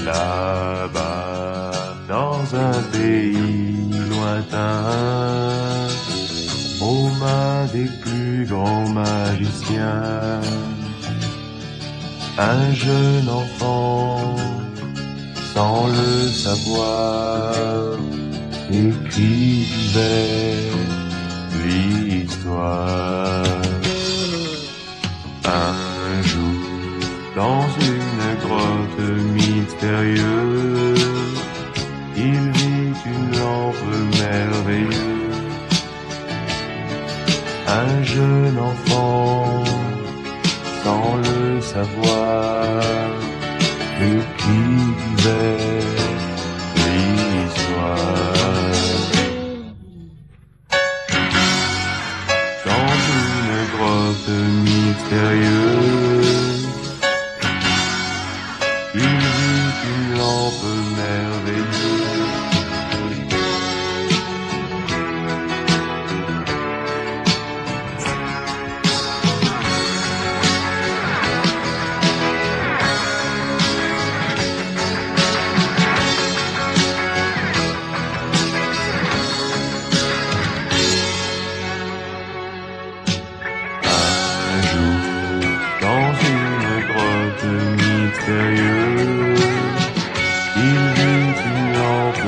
Là-bas, dans un pays lointain, aux mains des plus grands magiciens, un jeune enfant, sans le savoir, écrivait l'histoire. Un jour, dans une grotte mystérieuse, il vit une lampe merveilleuse. Un jeune enfant, sans le savoir, écrivait l'histoire. Dans une grotte mystérieuse, il vit une lampe merveilleuse. Il vit une lampe merveilleuse.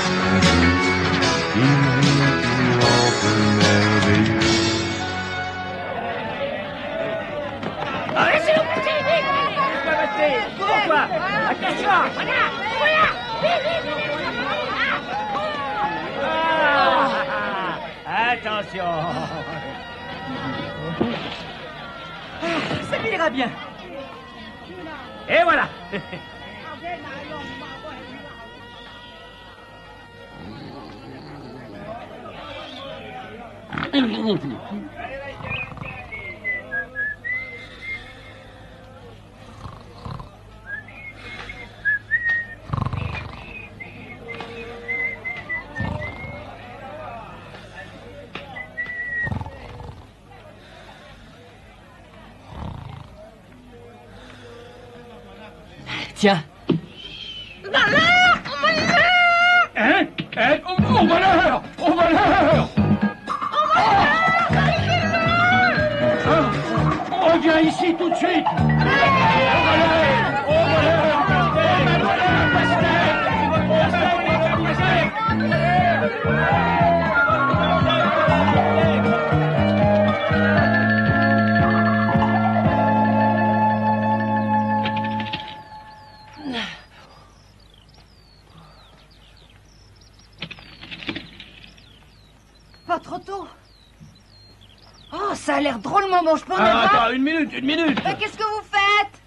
Un jour, il vit une lampe merveilleuse. Allez, c'est le petit, vite! Pourquoi? Attention! Voilà! Voilà! Attention! Ça ira bien. Et voilà. Tiens. Malheur! Hein? Au malheur! Au malheur! On vient ici tout de suite! Au malheur! Au malheur! Pas trop tôt. Oh, ça a l'air drôlement bon, je peux en avoir? Attends, une minute! Qu'est-ce que vous faites?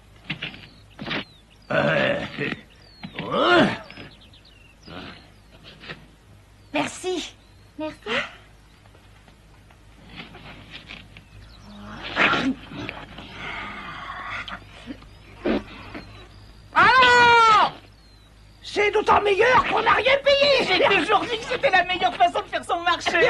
Merci. Merci. Alors! C'est d'autant meilleur qu'on n'a rien payé! J'ai toujours dit que c'était la meilleure façon de faire son marché!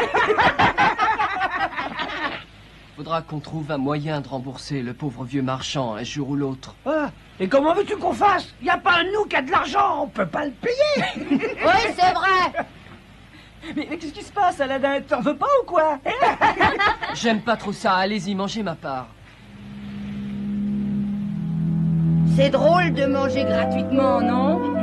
Faudra qu'on trouve un moyen de rembourser le pauvre vieux marchand un jour ou l'autre. Ah, et comment veux-tu qu'on fasse? Y a pas un nous qui a de l'argent, on peut pas le payer! Oui, c'est vrai. Mais qu'est-ce qui se passe, Aladdin? T'en veux pas ou quoi? J'aime pas trop ça, allez-y, mangez ma part. C'est drôle de manger gratuitement, non?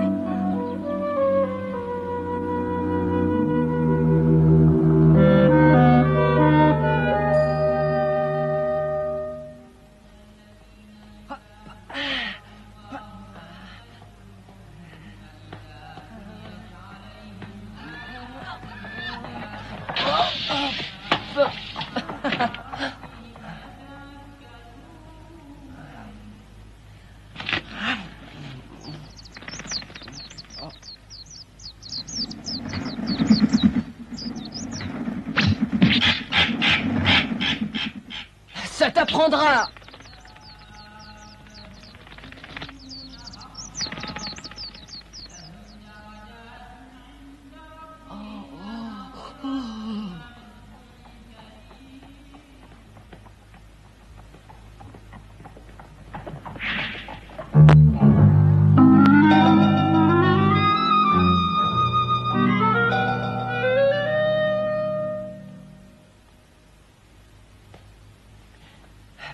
Ça t'apprendra.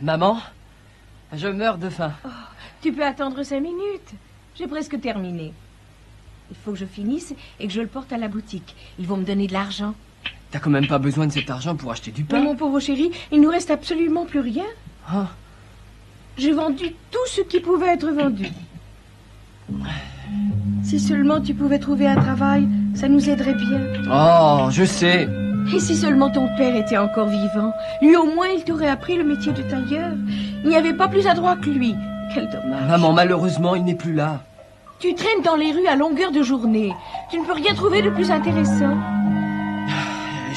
Maman, je meurs de faim. Oh, tu peux attendre 5 minutes. J'ai presque terminé. Il faut que je finisse et que je le porte à la boutique. Ils vont me donner de l'argent. T'as quand même pas besoin de cet argent pour acheter du pain. Mais mon pauvre chéri, il nous reste absolument plus rien. Ah. J'ai vendu tout ce qui pouvait être vendu. Si seulement tu pouvais trouver un travail, ça nous aiderait bien. Oh, je sais. Et si seulement ton père était encore vivant, lui au moins il t'aurait appris le métier de tailleur. Il n'y avait pas plus adroit que lui. Quel dommage. Maman, malheureusement, il n'est plus là. Tu traînes dans les rues à longueur de journée. Tu ne peux rien trouver de plus intéressant.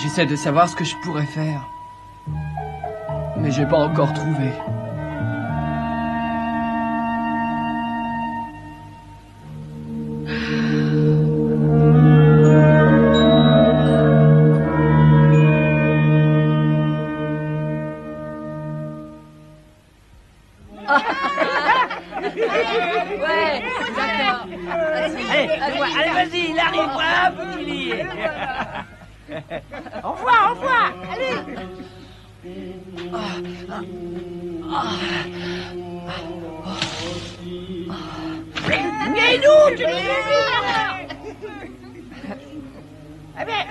J'essaie de savoir ce que je pourrais faire. Mais j'ai pas encore trouvé. Ouais, d'accord. Allez, vas-y, il arrive, voilà, petit lit. Au revoir, au revoir. Allez. Mais nous, tu nous Eh bien,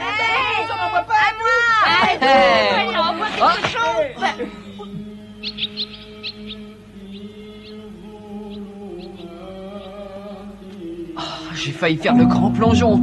ça m'envoie pas à moi. Allez, envoie quelque chose. J'ai failli faire le grand plongeon.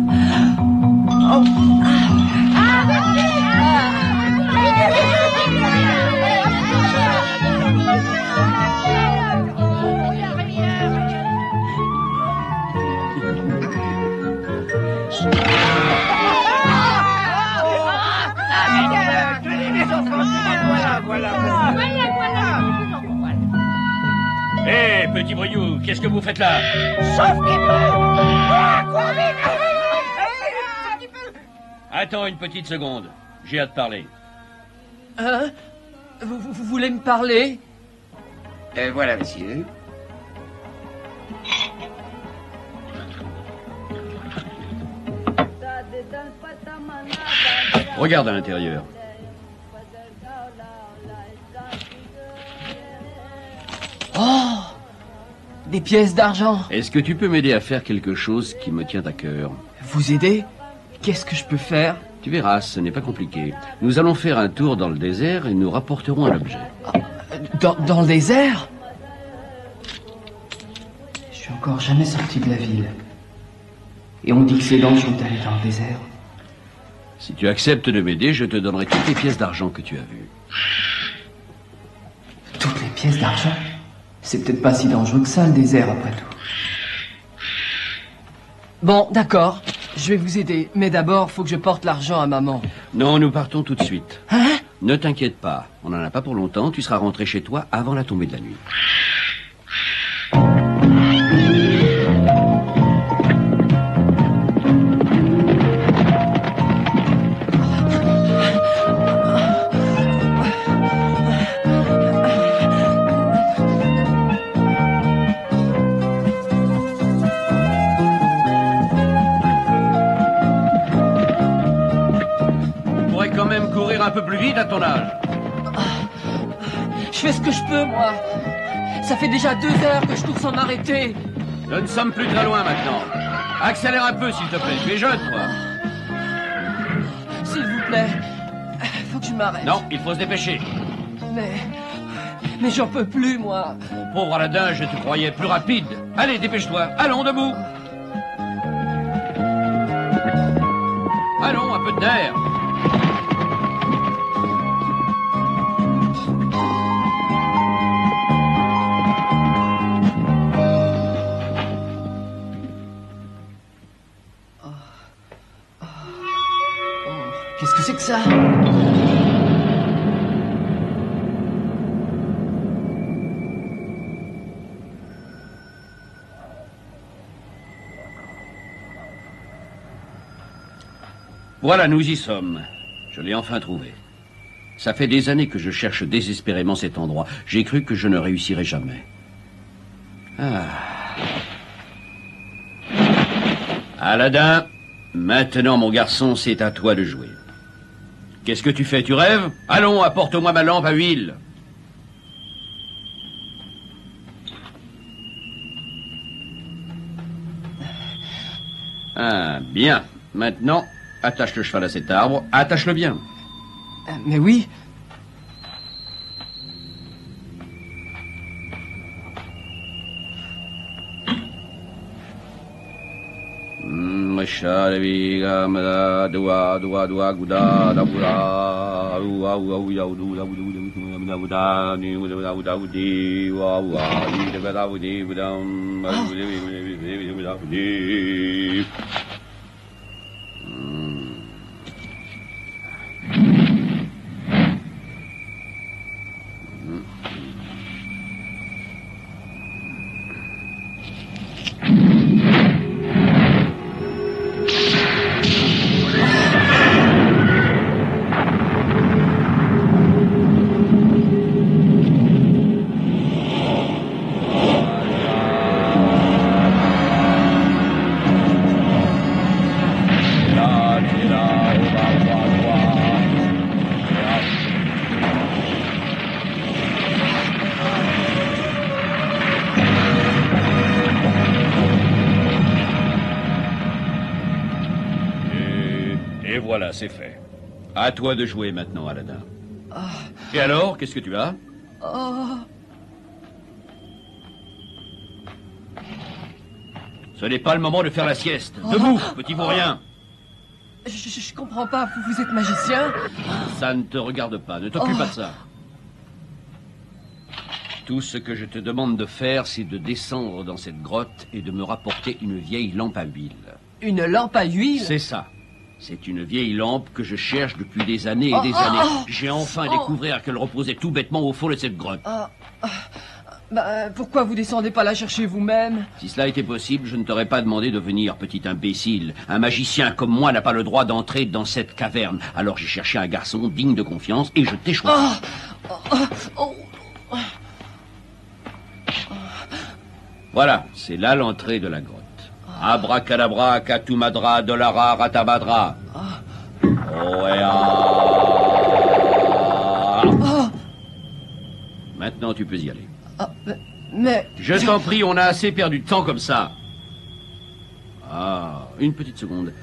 Hé, petit voyou, qu'est-ce que vous faites là? Sauf qu'il peut. Quoi, Attends une petite seconde. J'ai hâte de parler. Hein? Vous voulez me parler? Voilà, monsieur. Regarde à l'intérieur. Oh! Des pièces d'argent. Est-ce que tu peux m'aider à faire quelque chose qui me tient à cœur? Vous aider? Qu'est-ce que je peux faire? Tu verras, ce n'est pas compliqué. Nous allons faire un tour dans le désert et nous rapporterons un objet. Dans le désert? Je suis encore jamais sorti de la ville. Et on dit que c'est dangereux d'aller dans le désert. Si tu acceptes de m'aider, je te donnerai toutes les pièces d'argent que tu as vues. Toutes les pièces d'argent? C'est peut-être pas si dangereux que ça, le désert, après tout. Bon, d'accord. Je vais vous aider. Mais d'abord, faut que je porte l'argent à maman. Non, nous partons tout de suite. Hein? Ne t'inquiète pas. On n'en a pas pour longtemps. Tu seras rentré chez toi avant la tombée de la nuit. Un peu plus vite à ton âge. Je fais ce que je peux, moi. Ça fait déjà 2 heures que je cours sans m'arrêter. Nous ne sommes plus très loin maintenant. Accélère un peu, s'il te plaît. Tu es jeune, toi. S'il vous plaît, faut que je m'arrête. Non, il faut se dépêcher. Mais j'en peux plus, moi. Mon pauvre Aladdin, je te croyais plus rapide. Allez, dépêche-toi. Allons, debout. Allons, un peu de nerf. Qu'est-ce que c'est que ça? Voilà, nous y sommes. Je l'ai enfin trouvé. Ça fait des années que je cherche désespérément cet endroit. J'ai cru que je ne réussirais jamais. Ah. Aladdin, maintenant, mon garçon, c'est à toi de jouer. Qu'est-ce que tu fais? Tu rêves? Allons, apporte-moi ma lampe à huile. Ah, bien. Maintenant, attache le cheval à cet arbre. Attache-le bien. Mais oui. Et voilà, c'est fait. À toi de jouer maintenant, Aladdin. Et alors, qu'est-ce que tu as? Ce n'est pas le moment de faire la sieste. Debout, petit vaurien. Je comprends pas, vous êtes magicien? Ça ne te regarde pas, ne t'occupe pas de ça. Tout ce que je te demande de faire, c'est de descendre dans cette grotte et de me rapporter une vieille lampe à huile. Une lampe à huile? C'est ça. C'est une vieille lampe que je cherche depuis des années et des années. J'ai enfin découvert qu'elle reposait tout bêtement au fond de cette grotte. Pourquoi vous descendez pas la chercher vous-même? Si cela était possible, je ne t'aurais pas demandé de venir, petit imbécile. Un magicien comme moi n'a pas le droit d'entrer dans cette caverne. Alors j'ai cherché un garçon digne de confiance et je t'ai choisi. Voilà, c'est là l'entrée de la grotte. Abracadabra, katumadra, dolara, ratabadra. Maintenant, tu peux y aller. Mais... Je t'en prie, on a assez perdu de temps comme ça. Ah, une petite seconde.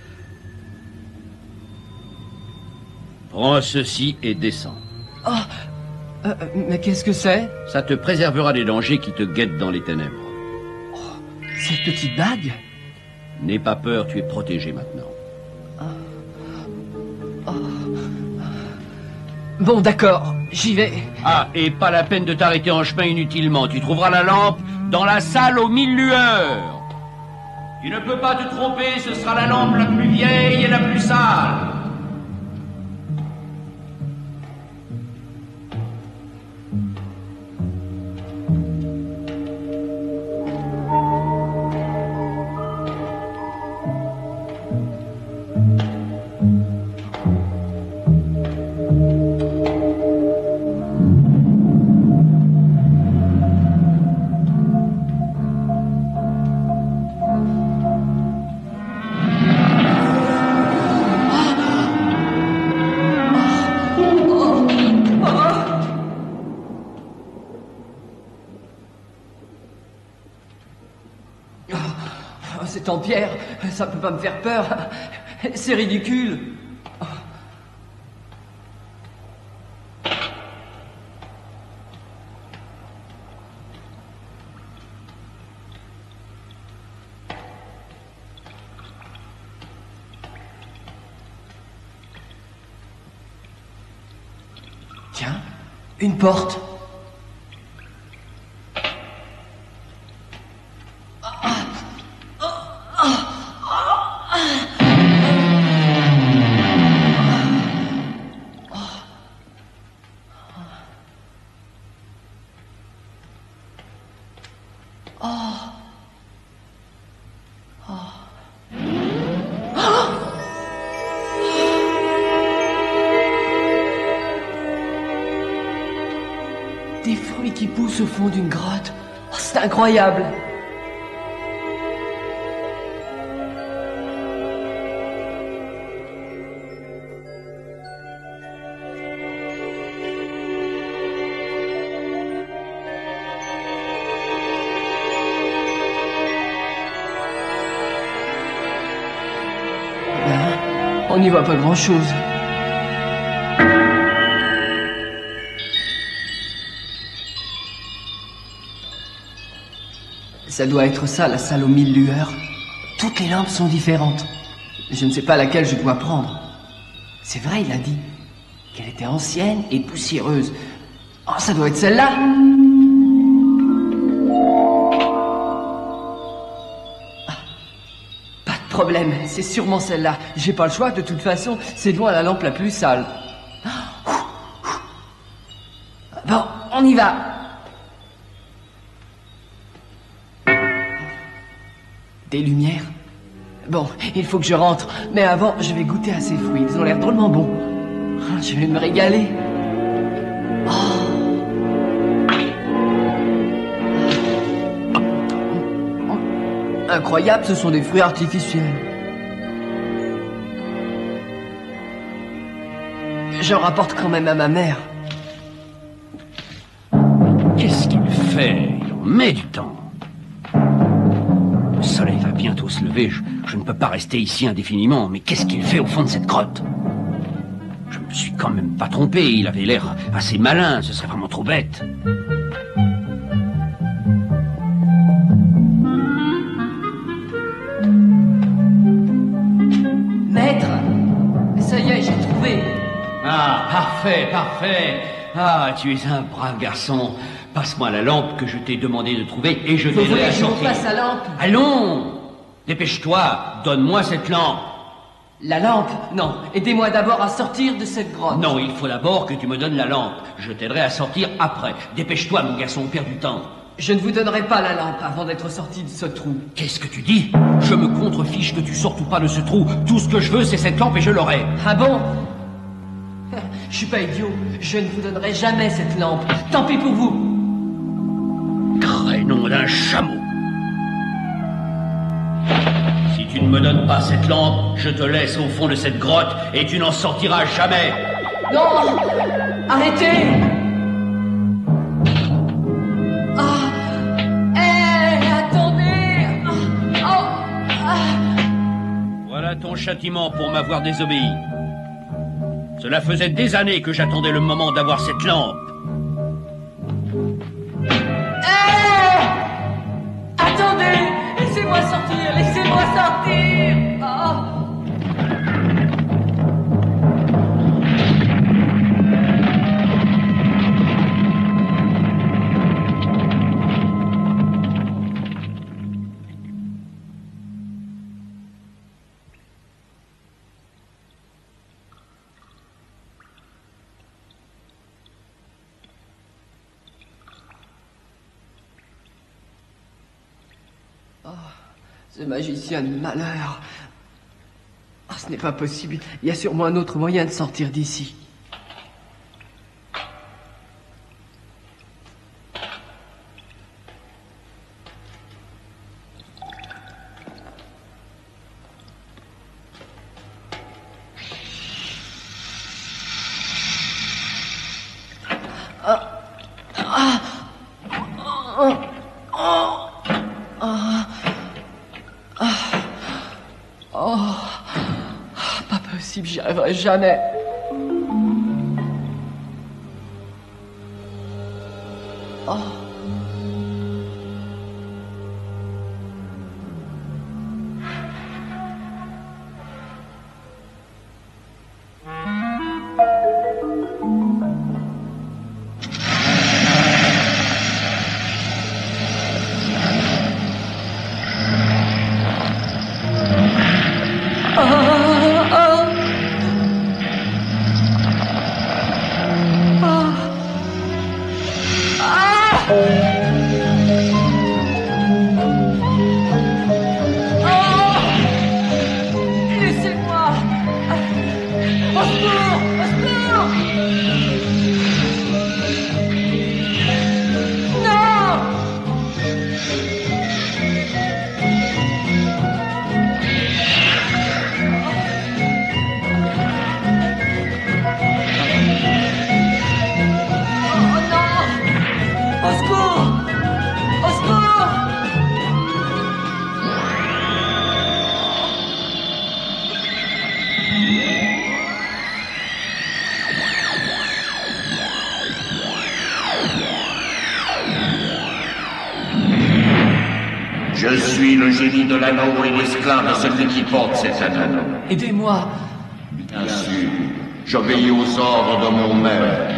Prends ceci et descends. Mais qu'est-ce que c'est? Ça te préservera des dangers qui te guettent dans les ténèbres. Cette petite bague? N'aie pas peur, tu es protégé maintenant. Bon, d'accord, j'y vais. Ah, et pas la peine de t'arrêter en chemin inutilement. Tu trouveras la lampe dans la salle aux 1000 lueurs. Tu ne peux pas te tromper, ce sera la lampe la plus vieille et la plus sale. C'est en pierre, ça peut pas me faire peur. C'est ridicule. Tiens, une porte. Des fruits qui poussent au fond d'une grotte. Oh, c'est incroyable. On n'y voit pas grand-chose. Ça doit être ça, la salle aux 1000 lueurs. Toutes les lampes sont différentes. Je ne sais pas laquelle je dois prendre. C'est vrai, il a dit qu'elle était ancienne et poussiéreuse. Oh, ça doit être celle-là. Ah, pas de problème, c'est sûrement celle-là. J'ai pas le choix, de toute façon, c'est loin la lampe la plus sale. Bon, on y va. Des lumières. Bon, il faut que je rentre. Mais avant, je vais goûter à ces fruits. Ils ont l'air drôlement bons. Oh, je vais me régaler. Oh. Incroyable, ce sont des fruits artificiels. J'en rapporte quand même à ma mère. Qu'est-ce qu'il fait? Il en met du temps. Le soleil va bientôt se lever. Je ne peux pas rester ici indéfiniment. Mais qu'est-ce qu'il fait au fond de cette grotte? Je me suis quand même pas trompé. Il avait l'air assez malin. Ce serait vraiment trop bête. Maître! Ça y est, j'ai trouvé. Ah, parfait, parfait. Ah, tu es un brave garçon. Passe-moi la lampe que je t'ai demandé de trouver et je t'aiderai à sortir. Vous passe la lampe? Allons! Dépêche-toi, donne-moi cette lampe. La lampe? Non, aidez-moi d'abord à sortir de cette grotte. Non, il faut d'abord que tu me donnes la lampe. Je t'aiderai à sortir après. Dépêche-toi, mon garçon, on perd du temps. Je ne vous donnerai pas la lampe avant d'être sorti de ce trou. Qu'est-ce que tu dis? Je me contrefiche que tu sortes ou pas de ce trou. Tout ce que je veux, c'est cette lampe et je l'aurai. Ah bon? Je suis pas idiot. Je ne vous donnerai jamais cette lampe. Tant pis pour vous. Crénom d'un chameau. Si tu ne me donnes pas cette lampe, je te laisse au fond de cette grotte et tu n'en sortiras jamais. Non! Arrêtez! Ah! Hé! Attendez! Voilà ton châtiment pour m'avoir désobéi. Cela faisait des années que j'attendais le moment d'avoir cette lampe. Attendez! Laissez-moi sortir! Laissez-moi sortir! Oh. Ce magicien de malheur. Oh, ce n'est pas possible. Il y a sûrement un autre moyen de sortir d'ici. Pas possible, j'y arriverai jamais. Oh. suis le génie de l'anneau et l'esclave de celui qui porte cet anneau. Aidez-moi. Bien sûr, j'obéis aux ordres de mon maître.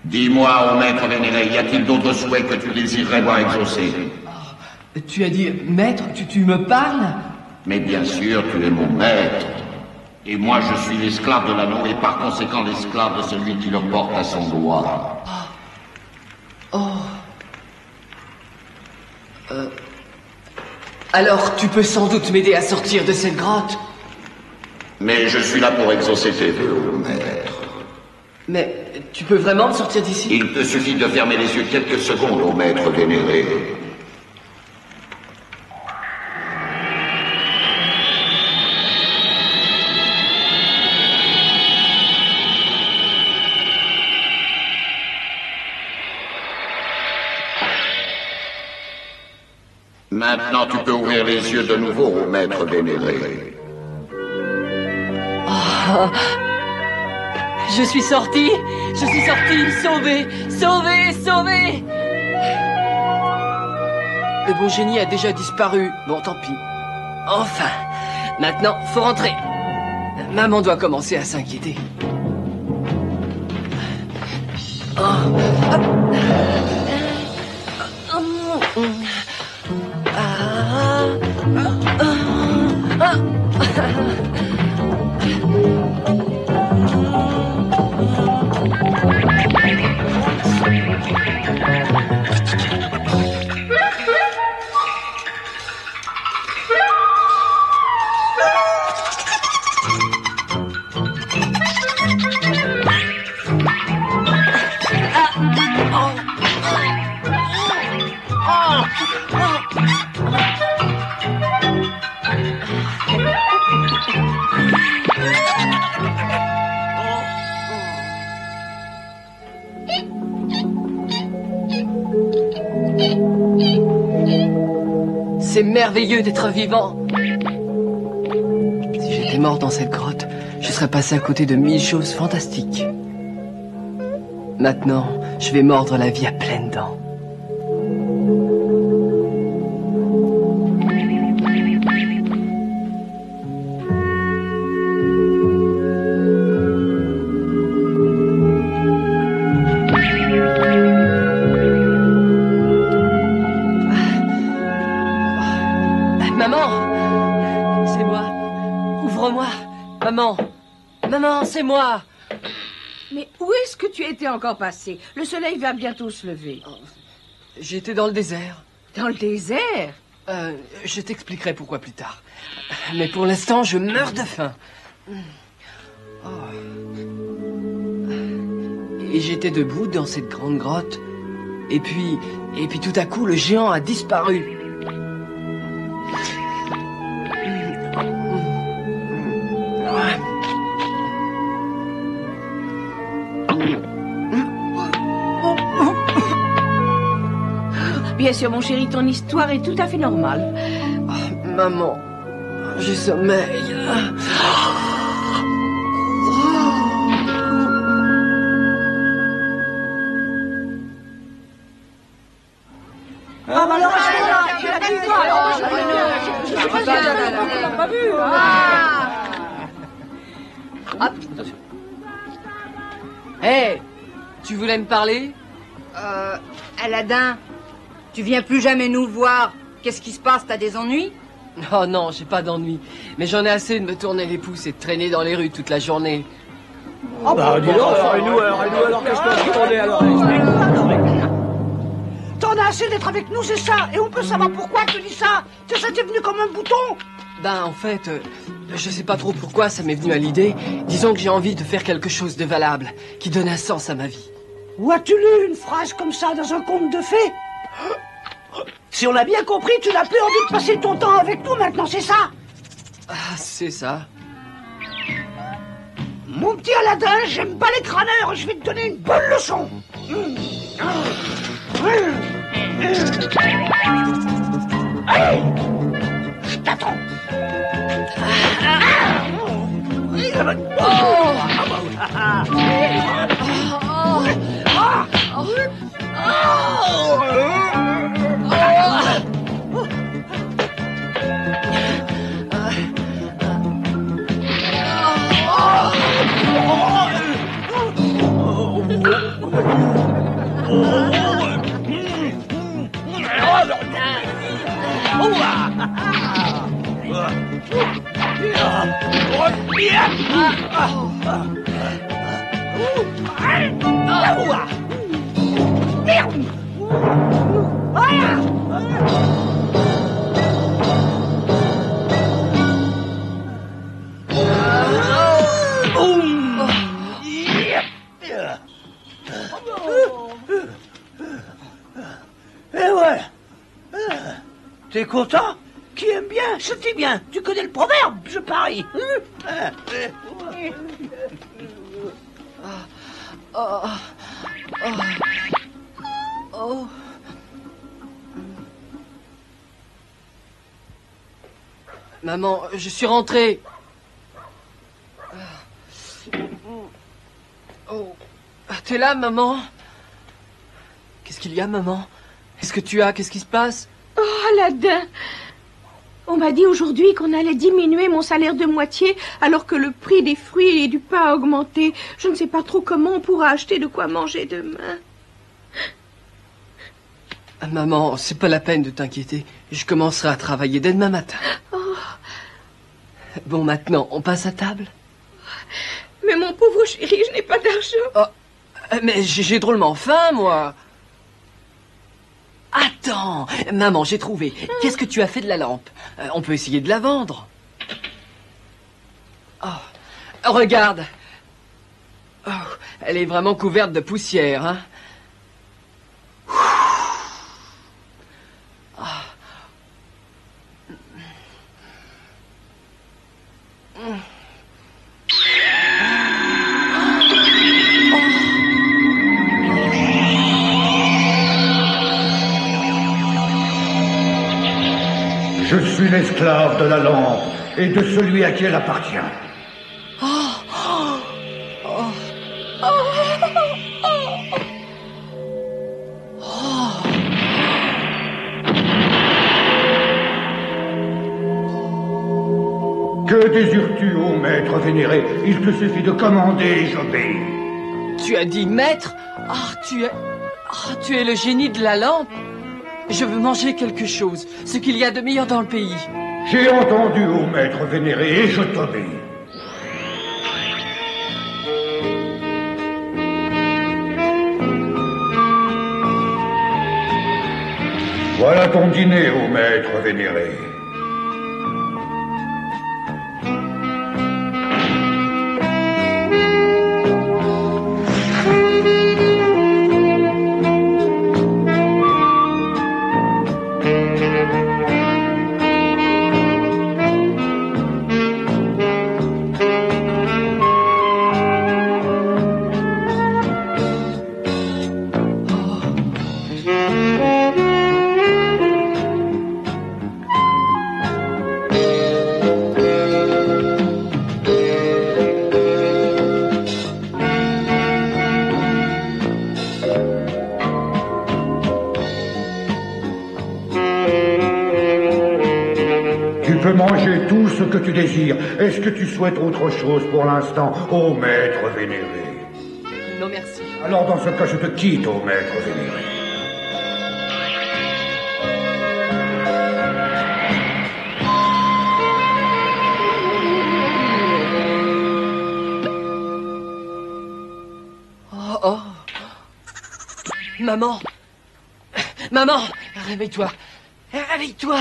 Dis-moi, ô maître vénéré, y a-t-il d'autres souhaits que tu désirerais voir exaucés? Tu as dit, maître, tu me parles? Mais bien sûr, tu es mon maître. Et moi, je suis l'esclave de l'anneau et par conséquent l'esclave de celui qui le porte à son doigt. Alors, tu peux sans doute m'aider à sortir de cette grotte. Mais je suis là pour exaucer tes vœux, ô maître. Mais tu peux vraiment me sortir d'ici? Il te suffit de fermer les yeux quelques secondes, ô maître vénéré. Maintenant, tu peux ouvrir les yeux de nouveau, ô maître vénéré. Je suis sortie, sauvée, sauvée, sauvée. Le bon génie a déjà disparu. Bon, tant pis. Enfin, maintenant, faut rentrer. Maman doit commencer à s'inquiéter. C'est merveilleux d'être vivant. Si j'étais mort dans cette grotte, je serais passé à côté de 1000 choses fantastiques. Maintenant, je vais mordre la vie à pleines dents. Maman, c'est moi. Ouvre-moi. Maman. Maman, c'est moi. Mais où est-ce que tu étais encore passé? Le soleil va bientôt se lever. J'étais dans le désert. Dans le désert? Je t'expliquerai pourquoi plus tard. Mais pour l'instant, je meurs de faim. Et j'étais debout dans cette grande grotte. Et puis tout à coup, le géant a disparu. Bien sûr, mon chéri, ton histoire est tout à fait normale. Oh, maman, j'ai sommeil. Ah, bah alors, tu l'as dit, toi. Je sais pas si tu l'as pas vu. Hé, tu voulais me parler? Aladin, tu viens plus jamais nous voir. Qu'est-ce qui se passe? T'as des ennuis? Oh non, j'ai pas d'ennui. Mais j'en ai assez de me tourner les pouces et de traîner dans les rues toute la journée. Ah bah dis donc, et nous alors qu'est-ce qu'on est alors? T'en as assez d'être avec nous, c'est ça? Et on peut savoir pourquoi tu dis ça? Ça t'est venu comme un bouton? Ben en fait, je sais pas trop pourquoi ça m'est venu à l'idée. Disons que j'ai envie de faire quelque chose de valable, qui donne un sens à ma vie. Où as-tu lu une phrase comme ça dans un conte de fées? Si on a bien compris, tu n'as plus envie de passer ton temps avec nous maintenant, c'est ça? Ah, c'est ça. Mon petit Aladin, j'aime pas les crâneurs, je vais te donner une bonne leçon. Et voilà. T'es content? Qui aime bien, châtie bien. Tu connais le proverbe, je parie. Maman, je suis rentré. Oh, t'es là, maman? Qu'est-ce qu'il y a, maman? Qu'est-ce qui se passe? Oh, Aladdin! On m'a dit aujourd'hui qu'on allait diminuer mon salaire de moitié alors que le prix des fruits et du pain a augmenté. Je ne sais pas trop comment on pourra acheter de quoi manger demain. Maman, c'est pas la peine de t'inquiéter. Je commencerai à travailler dès demain matin. Oh. Bon, maintenant, on passe à table? Mais mon pauvre chéri, je n'ai pas d'argent. Oh, mais j'ai drôlement faim, moi. Attends, maman, j'ai trouvé. Qu'est-ce que tu as fait de la lampe? On peut essayer de la vendre. Oh, regarde. Oh, elle est vraiment couverte de poussière, hein? Je suis l'esclave de la lampe et de celui à qui elle appartient. Que désires-tu, ô maître vénéré? Il te suffit de commander et j'obéis. Tu as dit maître? Tu es le génie de la lampe. Je veux manger quelque chose, ce qu'il y a de meilleur dans le pays. J'ai entendu, ô maître vénéré, et je t'obéis. Voilà ton dîner, ô maître vénéré. Tu peux manger tout ce que tu désires. Est-ce que tu souhaites autre chose pour l'instant, ô maître vénéré? Non, merci. Alors dans ce cas, je te quitte, ô maître vénéré. Oh. Maman. Maman, réveille-toi. Réveille-toi.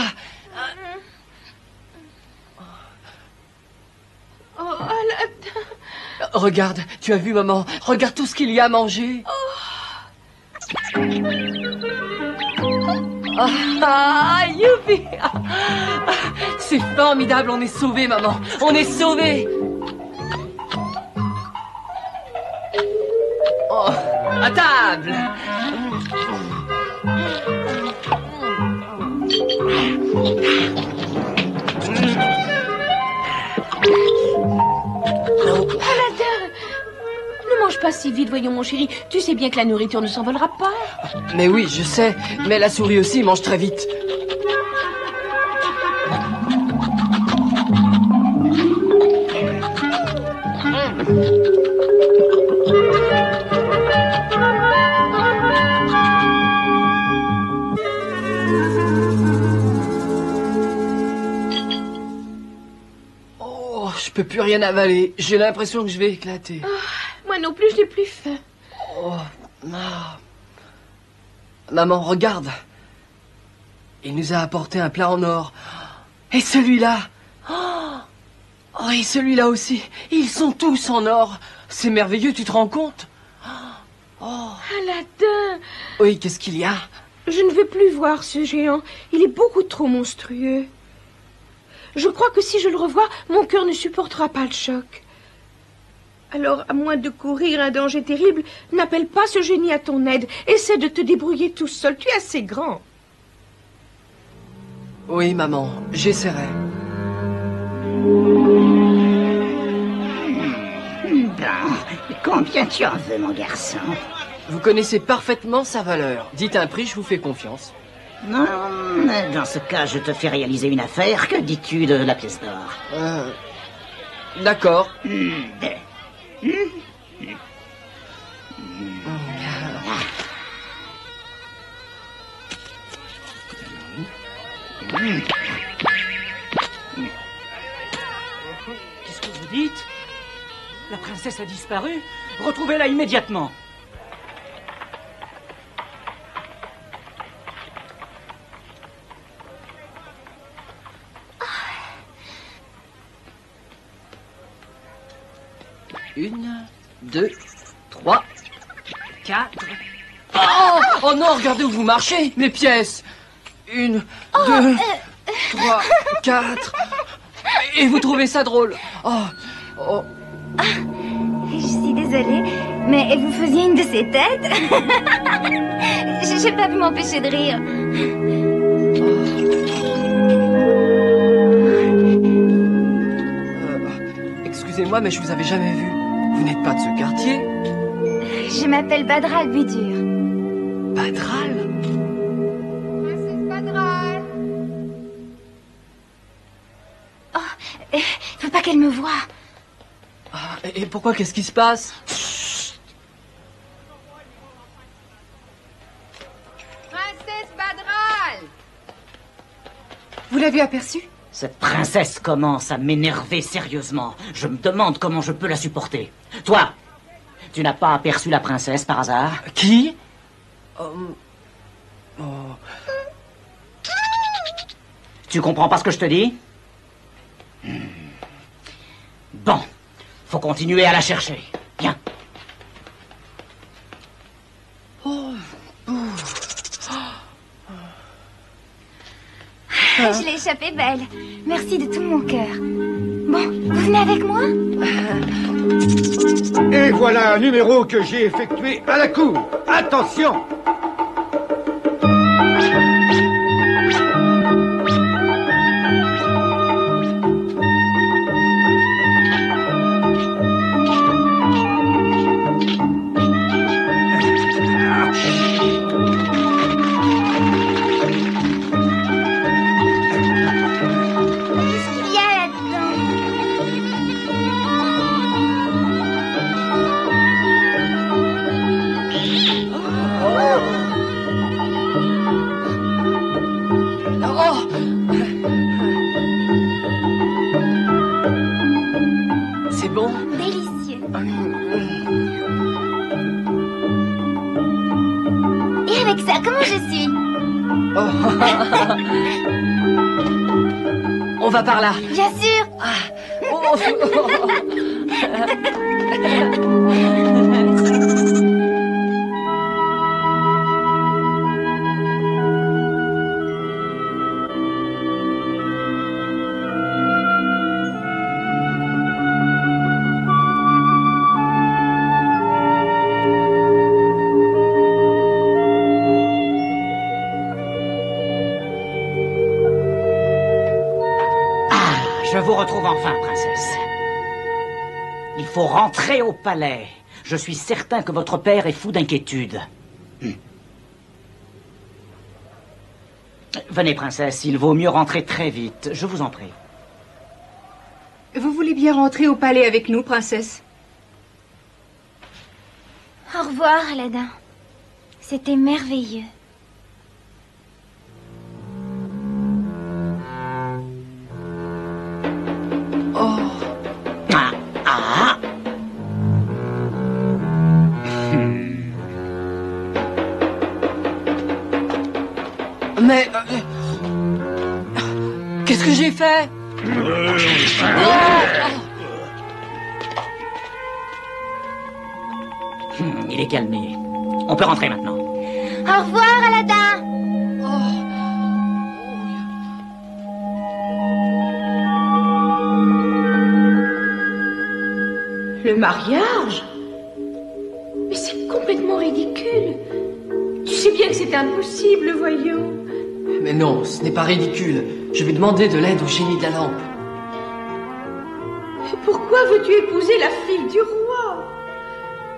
Oh, Aladdin. Regarde, tu as vu, maman? Regarde tout ce qu'il y a à manger. Youpi! C'est formidable, on est sauvés, maman. On est sauvés. Oh, à table. Aladdin, ne mange pas si vite, voyons mon chéri. Tu sais bien que la nourriture ne s'envolera pas. Mais oui, je sais. Mais la souris aussi mange très vite. Je peux plus rien avaler. J'ai l'impression que je vais éclater. Moi non plus, je n'ai plus faim. Oh, Maman, regarde. Il nous a apporté un plat en or. Et celui-là. Oh, et celui-là aussi. Ils sont tous en or. C'est merveilleux, tu te rends compte? Oh. Aladdin! Oui, qu'est-ce qu'il y a? Je ne veux plus voir ce géant. Il est beaucoup trop monstrueux. Je crois que si je le revois, mon cœur ne supportera pas le choc. Alors, à moins de courir un danger terrible, n'appelle pas ce génie à ton aide. Essaie de te débrouiller tout seul. Tu es assez grand. Oui, maman, j'essaierai. Combien tu en veux, mon garçon? Vous connaissez parfaitement sa valeur. Dites un prix, je vous fais confiance. Non, dans ce cas, je te fais réaliser une affaire. Que dis-tu de la pièce d'or? D'accord. Qu'est-ce que vous dites? La princesse a disparu? Retrouvez-la immédiatement. Une, 2, 3, 4... Oh non, regardez où vous marchez, mes pièces. 1, 2, 3, 4... Et vous trouvez ça drôle? Je suis désolée, mais vous faisiez une de ces têtes? J'ai pas pu m'empêcher de rire. Excusez-moi, mais je vous avais jamais vu. Vous n'êtes pas de ce quartier? Je m'appelle Badral Budur. Badral? Princesse Badral. Oh, faut pas qu'elle me voie. Et pourquoi? Qu'est-ce qui se passe? Princesse Badral. Vous l'avez aperçue? Cette princesse commence à m'énerver sérieusement. Je me demande comment je peux la supporter. Toi, tu n'as pas aperçu la princesse par hasard? Qui? Tu comprends pas ce que je te dis? Bon, faut continuer à la chercher. Viens. Je l'ai échappé belle. Merci de tout mon cœur. Bon, vous venez avec moi? Et voilà un numéro que j'ai effectué à la cour. Attention! On va par là. Bien sûr. Je vous retrouve enfin, princesse. Il faut rentrer au palais. Je suis certain que votre père est fou d'inquiétude. Venez, princesse, il vaut mieux rentrer très vite. Je vous en prie. Vous voulez bien rentrer au palais avec nous, princesse? Au revoir, Aladdin. C'était merveilleux. Qu'est-ce que j'ai fait? Il est calmé. On peut rentrer maintenant. Au revoir, Aladdin. Le mariage? Mais c'est complètement ridicule. Tu sais bien que c'est impossible, voyons. Mais non, ce n'est pas ridicule. Je vais demander de l'aide au génie de la lampe. Pourquoi veux-tu épouser la fille du roi?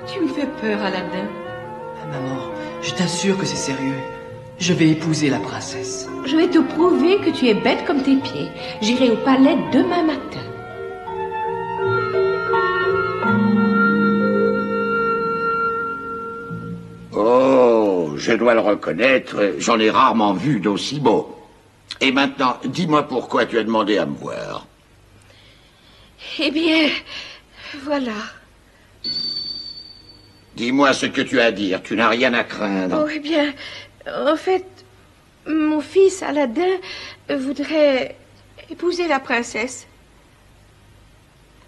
Tu me fais peur, Aladdin. Maman, je t'assure que c'est sérieux. Je vais épouser la princesse. Je vais te prouver que tu es bête comme tes pieds. J'irai au palais demain matin. Oh, je dois le reconnaître, j'en ai rarement vu d'aussi beau. Et maintenant, dis-moi pourquoi tu as demandé à me voir. Eh bien, voilà. Dis-moi ce que tu as à dire, tu n'as rien à craindre. Oh, eh bien, en fait, mon fils Aladdin voudrait épouser la princesse.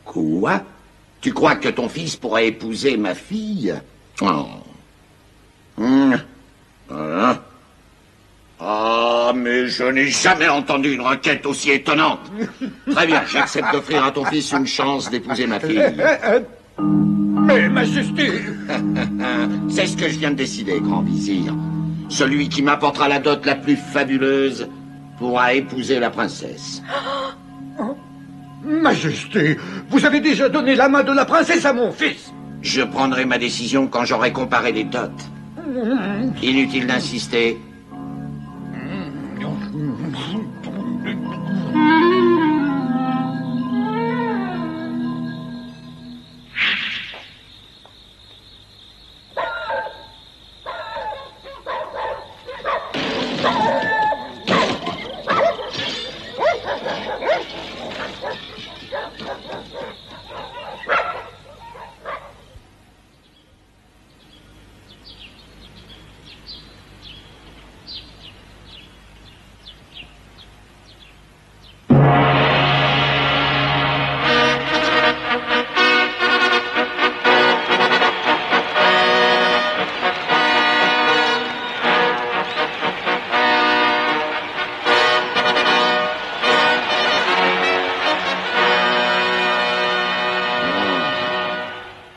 Quoi? Tu crois que ton fils pourra épouser ma fille? Oh. Voilà. Ah, mais je n'ai jamais entendu une requête aussi étonnante. Très bien, j'accepte d'offrir à ton fils une chance d'épouser ma fille. Mais, Majesté... C'est ce que je viens de décider, grand vizir. Celui qui m'apportera la dot la plus fabuleuse pourra épouser la princesse. Majesté, vous avez déjà donné la main de la princesse à mon fils. Je prendrai ma décision quand j'aurai comparé les dots. Inutile d'insister.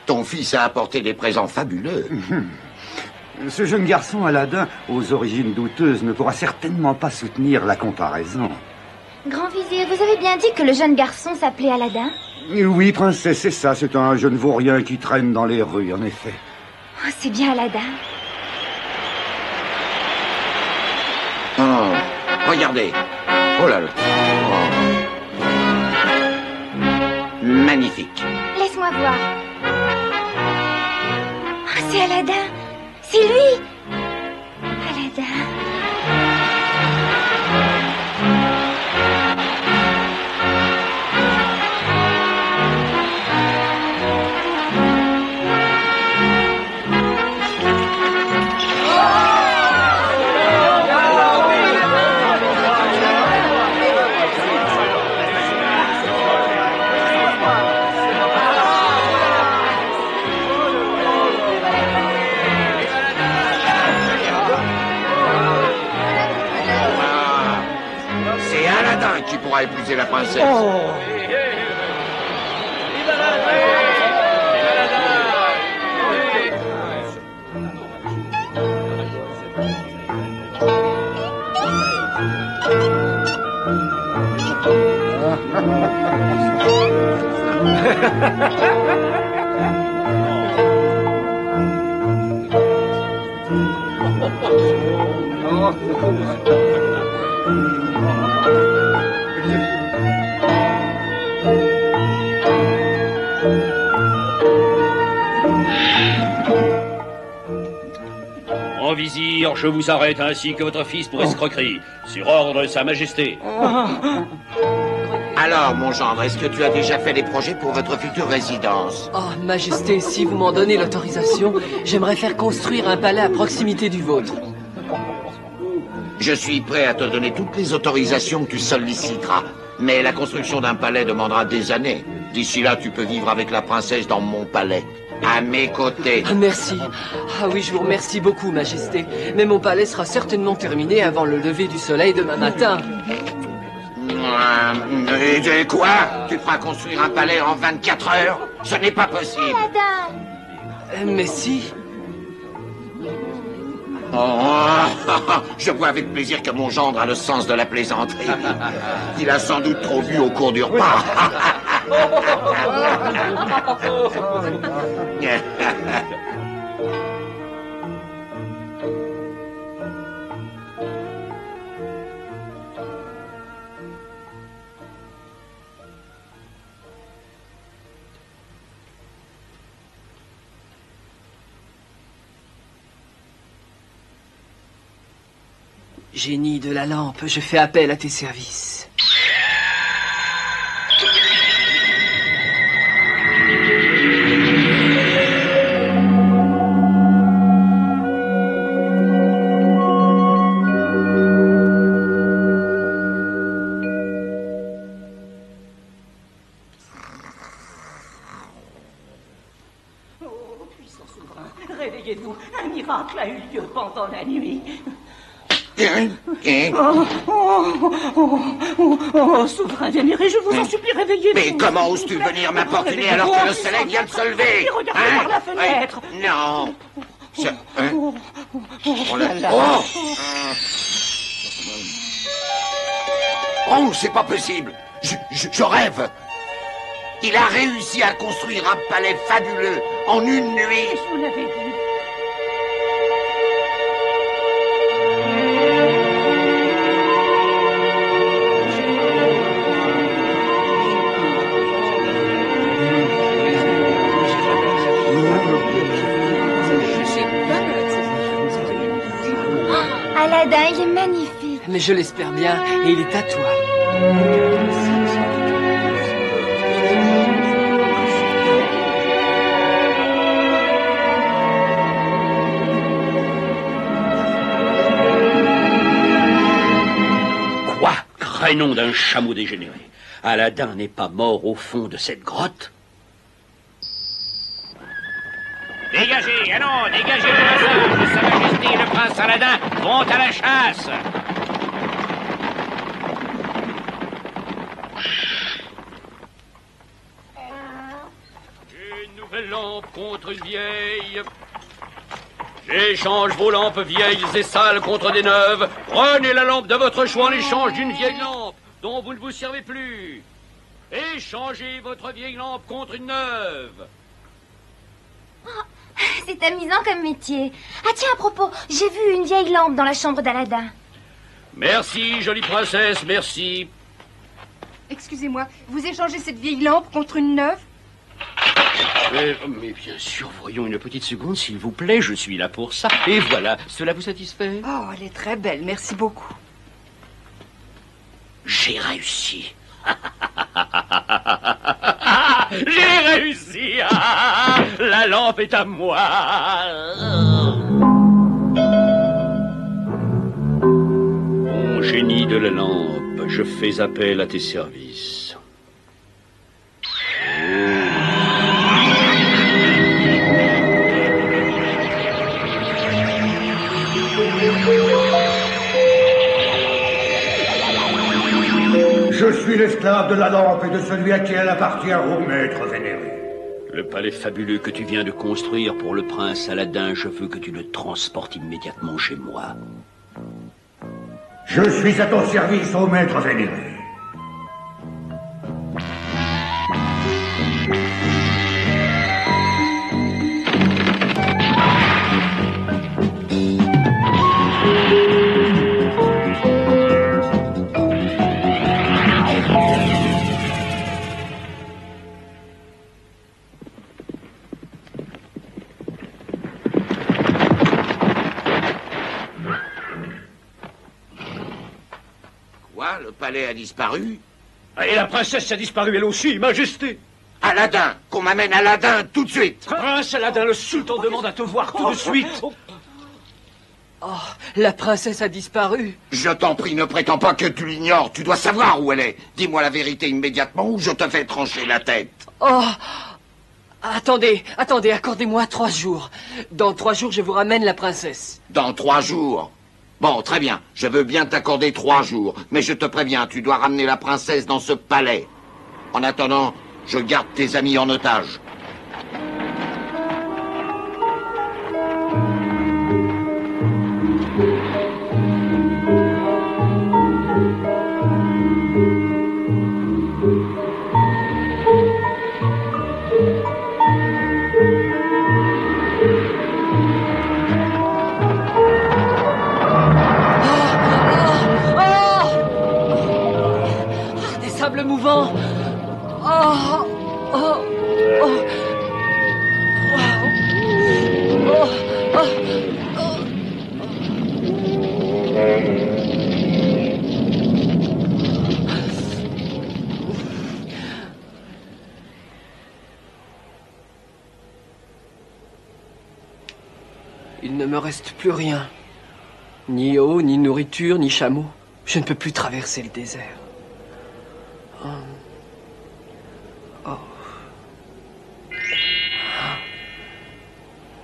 Ton fils a apporté des présents fabuleux. Ce jeune garçon Aladdin, aux origines douteuses, ne pourra certainement pas soutenir la comparaison. Grand vizir, vous avez bien dit que le jeune garçon s'appelait Aladdin? Oui, princesse, c'est ça. C'est un jeune vaurien qui traîne dans les rues, en effet. Oh, c'est bien Aladdin. Oh, regardez. Oh là là. Oh. Magnifique. Laisse-moi voir. Oh, c'est Aladdin. C'est lui. Aladdin. Qui pourra épouser la princesse. Oh. Grand vizir, je vous arrête ainsi que votre fils pour escroquerie, sur ordre de Sa Majesté. Alors, mon gendre, est-ce que tu as déjà fait des projets pour votre future résidence? Oh, Majesté, si vous m'en donnez l'autorisation, j'aimerais faire construire un palais à proximité du vôtre. Je suis prêt à te donner toutes les autorisations que tu solliciteras. Mais la construction d'un palais demandera des années. D'ici là, tu peux vivre avec la princesse dans mon palais. À mes côtés. Ah, merci. Ah oui, je vous remercie beaucoup, Majesté. Mais mon palais sera certainement terminé avant le lever du soleil demain matin. Et quoi? Tu feras construire un palais en 24 heures? Ce n'est pas possible. Aladin. Mais si. Je vois avec plaisir que mon gendre a le sens de la plaisanterie. Il a sans doute trop bu au cours du repas. Génie de la lampe, je fais appel à tes services. Puissant souverain, réveillez-vous. Un miracle a eu lieu pendant la nuit. Souverain vénéré, je vous en supplie, réveillez-vous. Mais comment oses-tu venir m'importuner alors que le soleil vient de se lever? Regardez par la fenêtre. Non. Oh, c'est pas possible. Je rêve. Il a réussi à construire un palais fabuleux en une nuit. Je vous l'avais dit. Aladin, il est magnifique. Mais je l'espère bien, et il est à toi. Quoi? Crénom d'un chameau dégénéré. Aladin n'est pas mort au fond de cette grotte? Dégagez, allons, dégagez le hasard. Sa Majesté et le prince Aladin vont à la chasse. Une nouvelle lampe contre une vieille. J'échange vos lampes vieilles et sales contre des neuves. Prenez la lampe de votre choix en échange d'une vieille lampe dont vous ne vous servez plus. Échangez votre vieille lampe contre une neuve. Oh, c'est amusant comme métier. Ah tiens, à propos, j'ai vu une vieille lampe dans la chambre d'Aladin. Merci, jolie princesse, merci. Excusez-moi, vous échangez cette vieille lampe contre une neuve? Mais bien sûr, voyons une petite seconde, s'il vous plaît, je suis là pour ça. Et voilà, cela vous satisfait? Oh, elle est très belle, merci beaucoup. J'ai réussi. J'ai réussi. La lampe est à moi. Mon génie de la lampe, je fais appel à tes services. Je suis l'esclave de la lampe et de celui à qui elle appartient, au maître vénéré. Le palais fabuleux que tu viens de construire pour le prince Aladin, je veux que tu le transportes immédiatement chez moi. Je suis à ton service, ô maître vénéré. Le palais a disparu. Et la princesse a disparu elle aussi, Majesté. Aladin, qu'on m'amène Aladin tout de suite. Prince Aladin, le sultan demande à te voir tout de suite. Oh, la princesse a disparu. Je t'en prie, ne prétends pas que tu l'ignores. Tu dois savoir où elle est. Dis-moi la vérité immédiatement ou je te fais trancher la tête. Oh, attendez, accordez-moi 3 jours. Dans 3 jours, je vous ramène la princesse. Dans 3 jours? Bon, très bien. Je veux bien t'accorder 3 jours. Mais je te préviens, tu dois ramener la princesse dans ce palais. En attendant, je garde tes amis en otage. Mouvant. Oh, oh, oh. Oh, oh, oh. Il ne me reste plus rien. Ni eau, ni nourriture, ni chameau. Je ne peux plus traverser le désert. Oh.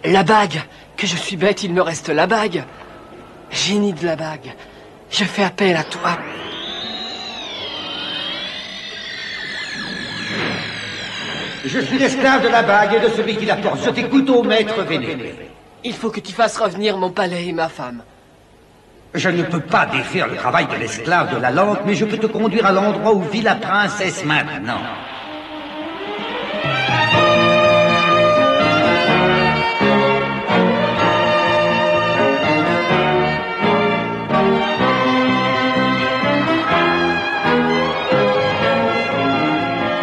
La bague! Que je suis bête, il me reste la bague. Génie de la bague, je fais appel à toi. Je suis l'esclave de la bague et de celui qui la porte. Je t'écoute, ô maître vénéré. Il faut que tu fasses revenir mon palais et ma femme. Je ne peux pas défaire le travail de l'esclave de la lampe, mais je peux te conduire à l'endroit où vit la princesse maintenant.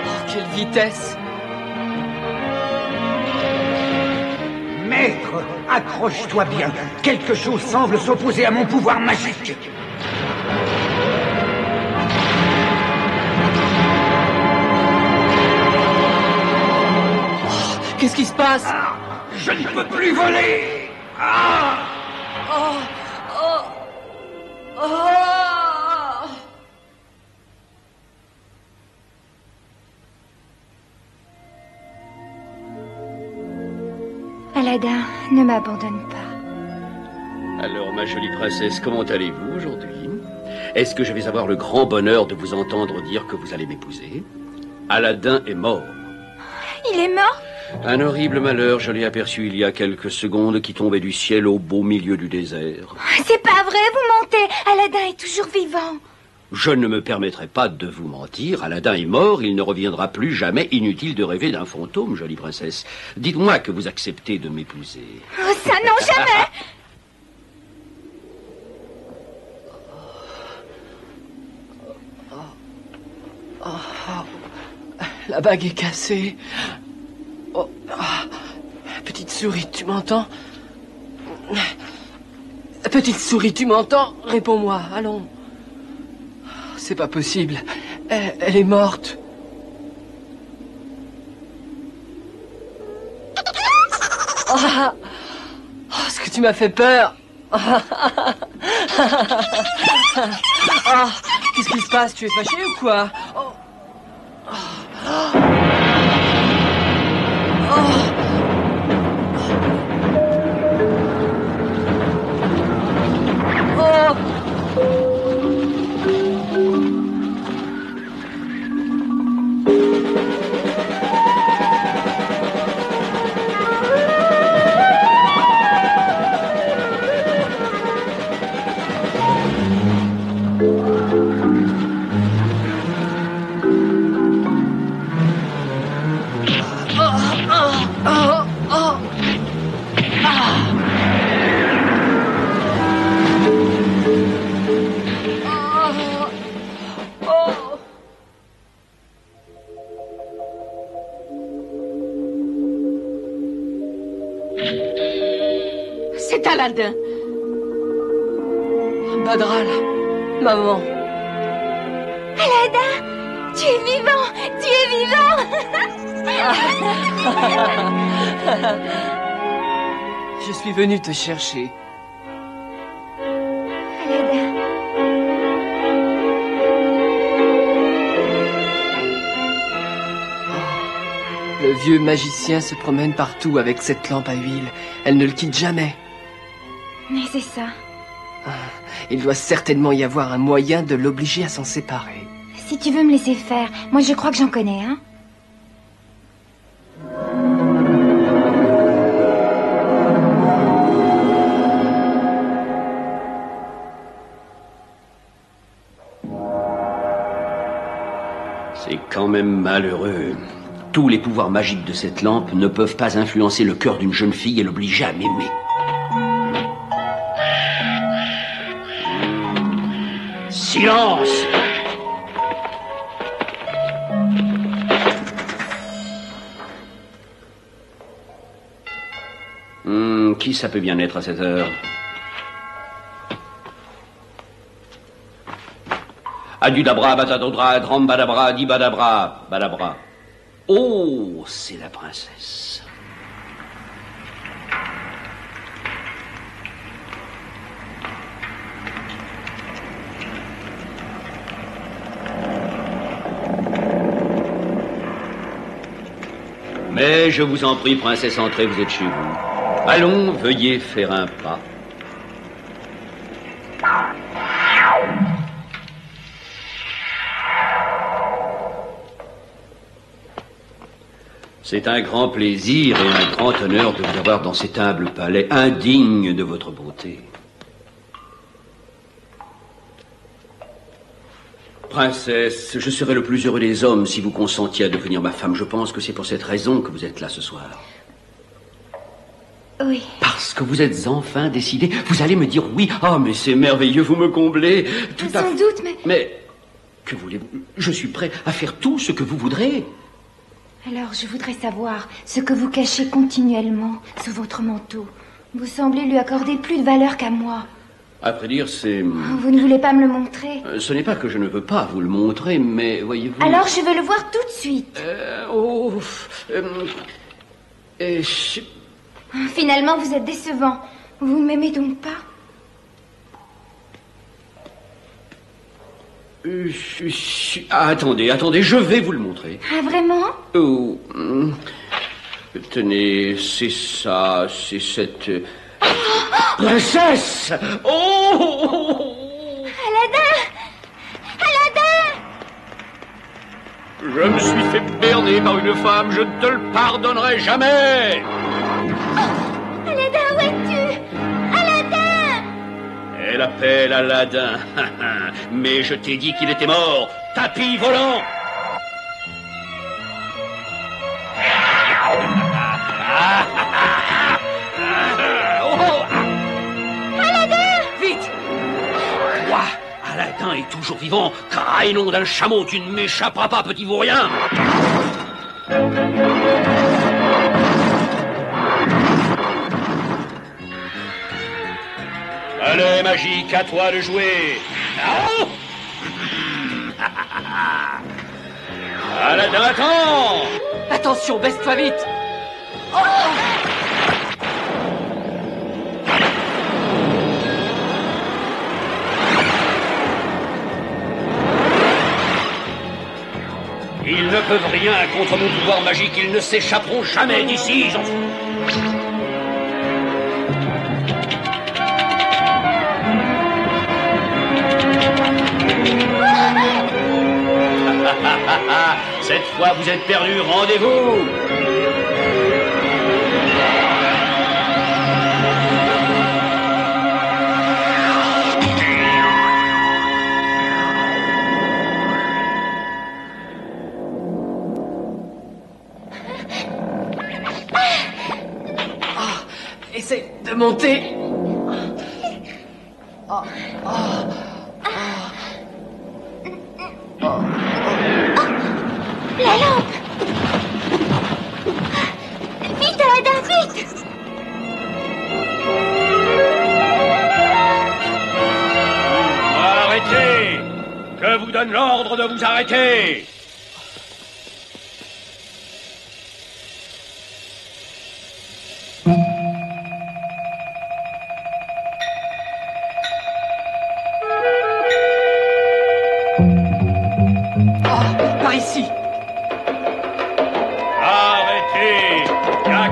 Oh, quelle vitesse! Maître, accroche-toi bien. Quelque chose semble s'opposer à mon pouvoir magique. Oh, qu'est-ce qui se passe? Je ne peux plus voler. Oh, oh, oh. Aladdin, ne m'abandonne pas. Alors, ma jolie princesse, comment allez-vous aujourd'hui? Est-ce que je vais avoir le grand bonheur de vous entendre dire que vous allez m'épouser? Aladdin est mort. Il est mort? Un horrible malheur, je l'ai aperçu il y a quelques secondes, qui tombait du ciel au beau milieu du désert. C'est pas vrai, vous mentez. Aladdin est toujours vivant. Je ne me permettrai pas de vous mentir. Aladdin est mort, il ne reviendra plus jamais. Inutile de rêver d'un fantôme, jolie princesse. Dites-moi que vous acceptez de m'épouser. Oh, ça non, jamais. La bague est cassée. Oh, petite souris, tu m'entends? Petite souris, tu m'entends? Réponds-moi, allons. C'est pas possible. Elle est morte. Oh, ce que tu m'as fait peur. Qu'est-ce qui se passe? Tu es fâché ou quoi? C'est Aladdin. Badral, maman. Aladdin, tu es vivant, tu es vivant. Je suis venu te chercher. Le vieux magicien se promène partout avec cette lampe à huile. Elle ne le quitte jamais. Mais c'est ça. Il doit certainement y avoir un moyen de l'obliger à s'en séparer. Si tu veux me laisser faire, moi je crois que j'en connais, hein. C'est quand même malheureux. Tous les pouvoirs magiques de cette lampe ne peuvent pas influencer le cœur d'une jeune fille et l'obliger à m'aimer. Silence! Qui ça peut bien être à cette heure? Adudabra, batadodra, drambadabra, dibadabra, badabra. Oh, c'est la princesse. Mais je vous en prie, princesse, entrez, vous êtes chez vous. Allons, veuillez faire un pas. C'est un grand plaisir et un grand honneur de vous avoir dans cet humble palais indigne de votre beauté. Princesse, je serais le plus heureux des hommes si vous consentiez à devenir ma femme. Je pense que c'est pour cette raison que vous êtes là ce soir. Oui. Parce que vous êtes enfin décidé. Vous allez me dire oui. Ah, mais c'est merveilleux, vous me comblez. Sans doute, mais... Mais, que voulez-vous? Je suis prêt à faire tout ce que vous voudrez. Alors, je voudrais savoir ce que vous cachez continuellement sous votre manteau. Vous semblez lui accorder plus de valeur qu'à moi. À vrai dire, c'est... Vous ne voulez pas me le montrer? Ce n'est pas que je ne veux pas vous le montrer, mais voyez-vous... Alors, je veux le voir tout de suite. Finalement, vous êtes décevant. Vous ne m'aimez donc pas? Attendez, je vais vous le montrer. Ah, vraiment? Oh, tenez, c'est ça, c'est cette... princesse! Oh! Aladdin! Aladdin! Je me suis fait berner par une femme, je ne te le pardonnerai jamais! Aladdin, où es-tu? Aladdin! Elle appelle Aladdin. Mais je t'ai dit qu'il était mort. Tapis volant! Aladdin! Vite! Quoi? Aladdin est toujours vivant. Craille nom d'un chameau, tu ne m'échapperas pas, petit vaurien! Allez, magique, à toi de jouer. Oh! Aladdin, attends! Attention, baisse-toi vite! Oh! Ils ne peuvent rien contre mon pouvoir magique, ils ne s'échapperont jamais d'ici, j'en suis... Cette fois, vous êtes perdus, rendez-vous! Essaye de monter. La lampe! Vite, Aladdin, vite! Arrêtez! Je vous donne l'ordre de vous arrêter! Par ici. Arrêtez!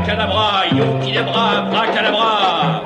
Abracadabra, Yukidabra, Abracadabra.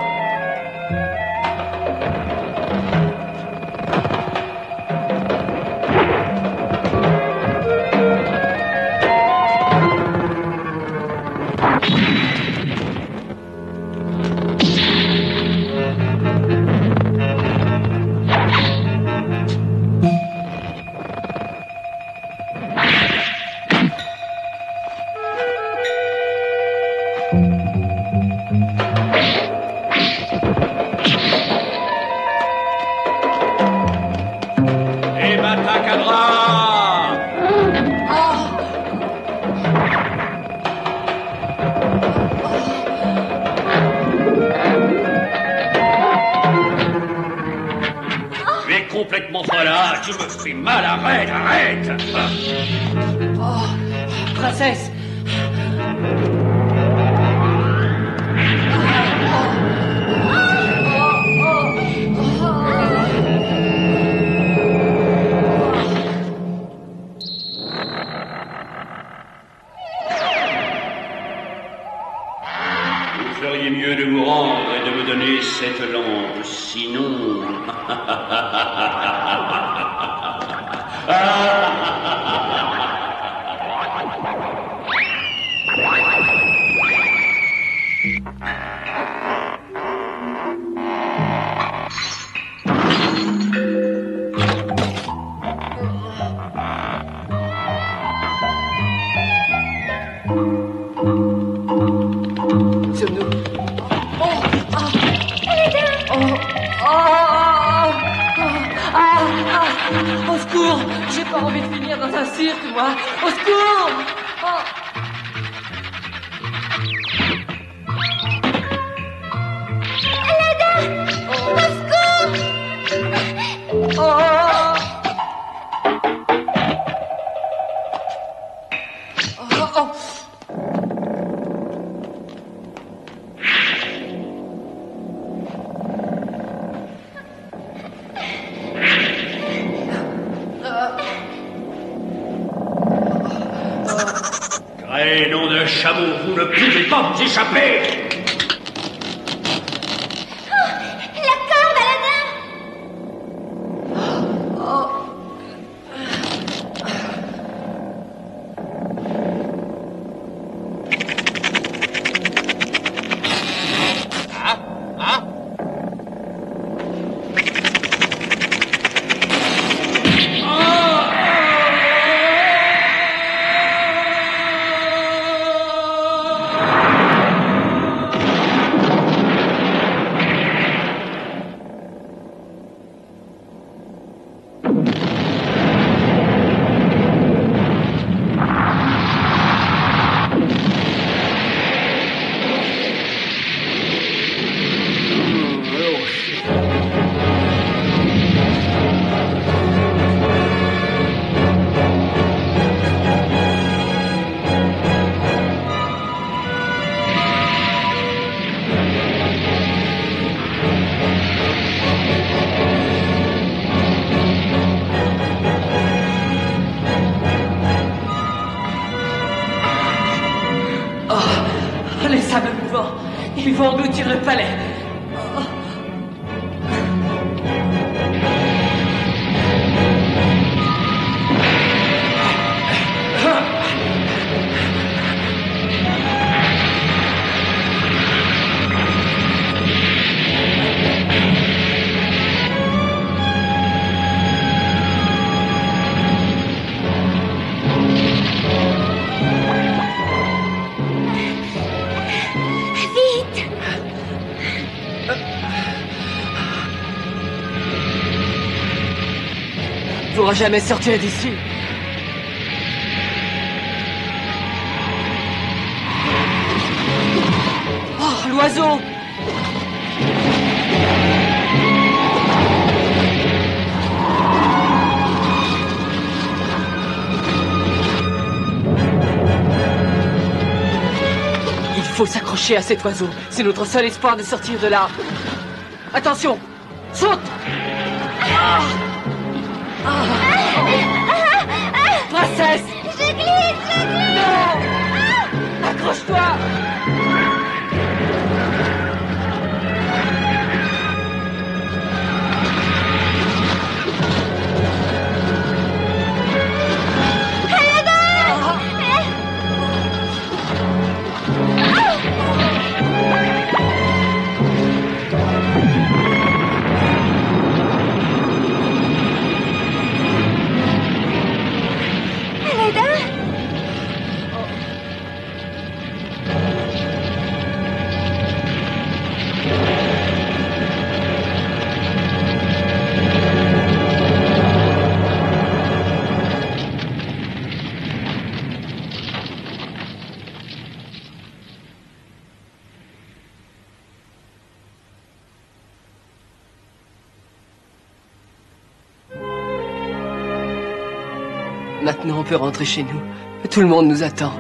Complètement voilà, tu me fais mal, arrête, arrête. Oh, princesse. Vous feriez mieux de vous rendre et de me donner cette lampe, sinon... Au secours! J'ai pas envie de finir dans un cirque, moi! Au secours! Aladdin! Au secours! Nom de chameau, vous ne pouvez pas vous échapper! La corde, Aladdin! Les sables mouvants, ils vont engloutir le palais. On ne pourra jamais sortir d'ici. Oh, l'oiseau! Il faut s'accrocher à cet oiseau. C'est notre seul espoir de sortir de là. Attention! Saute! Princesse! Je glisse! Non! Accroche-toi! Maintenant, on peut rentrer chez nous. Tout le monde nous attend.